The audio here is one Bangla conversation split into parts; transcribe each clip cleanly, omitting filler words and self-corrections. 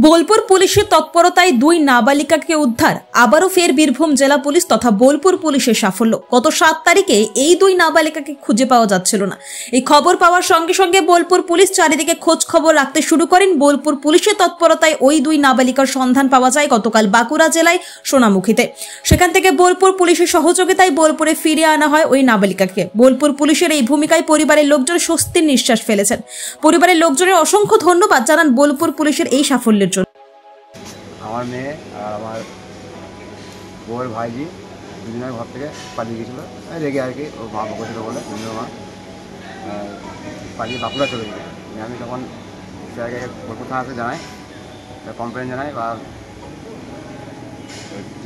বোলপুর পুলিশের তৎপরতায় দুই নাবালিকাকে উদ্ধার। আবারও ফের বীরভূম জেলা পুলিশ তথা বোলপুর পুলিশের সাফল্য। গত 7 তারিখে এই দুই নাবালিকাকে খুঁজে পাওয়া যাচ্ছিল না। এই খবর পাওয়ার সঙ্গে সঙ্গে বোলপুর পুলিশ চারিদিকে খোঁজ খবর রাখতে শুরু করেন। বোলপুর পুলিশের তৎপরতায় ওই দুই নাবালিকার সন্ধান পাওয়া যায় গতকাল বাঁকুড়া জেলায় সোনামুখীতে। সেখান থেকে বোলপুর পুলিশের সহযোগিতায় বোলপুরে ফিরিয়ে আনা হয় ওই নাবালিকাকে। বোলপুর পুলিশের এই ভূমিকায় পরিবারের লোকজন স্বস্তির নিঃশ্বাস ফেলেছেন। পরিবারের লোকজনের অসংখ্য ধন্যবাদ জানান বোলপুর পুলিশের এই সাফল্যের জন্য। আমার মেয়ে আর আমার বউয়ের ভাইজি দুজনের ঘর থেকে পালিয়ে গিয়েছিলো, রেগে আর কি, ও মা বকেছিল বলে দুজনের মা পালিয়ে বাঁকুড়া চলে গেছে। আমি তখন স্যারকে বোলপুর থানাতে জানাই, কমপ্লেন জানাই বা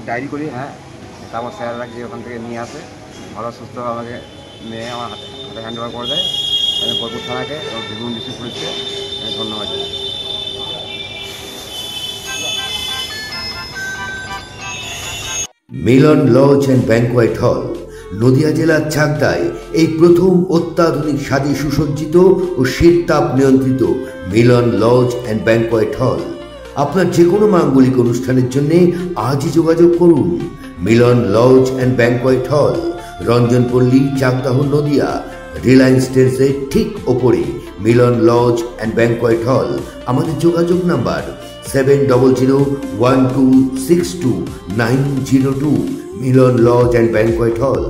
ডায়েরি করি। তারপর স্যাররা গিয়ে ওখান থেকে নিয়ে আসে, ভালো সুস্থ আমাকে মেয়ে আমার হাতে হ্যান্ড ওভার করে দেয়। আমি বোলপুর থানাকে এবং বীরভূম ডিস্ট্রিক্ট পুলিশকে ধন্যবাদ জানাই। মিলন লজ অ্যান্ড ব্যাংকোয়েট হল নদিয়া জেলার চাকদায় এই প্রথম অত্যাধুনিক স্বাদে সুসজ্জিত ও শীততাপ নিয়ন্ত্রিত মিলন লজ অ্যান্ড ব্যাংকোয়েট হল। আপনার যে কোনো মাঙ্গলিক অনুষ্ঠানের জন্য আজই যোগাযোগ করুন। মিলন লজ অ্যান্ড ব্যাংকোয়েট হল, রঞ্জনপল্লী, চাকদাহ, নদিয়া। রিলায়েন্স ট্রেন্ডসের ঠিক ওপরে মিলন লজ অ্যান্ড ব্যাংকোয়েট হল। আমাদের যোগাযোগ number 7001262902। Milan lodge and banquet হল।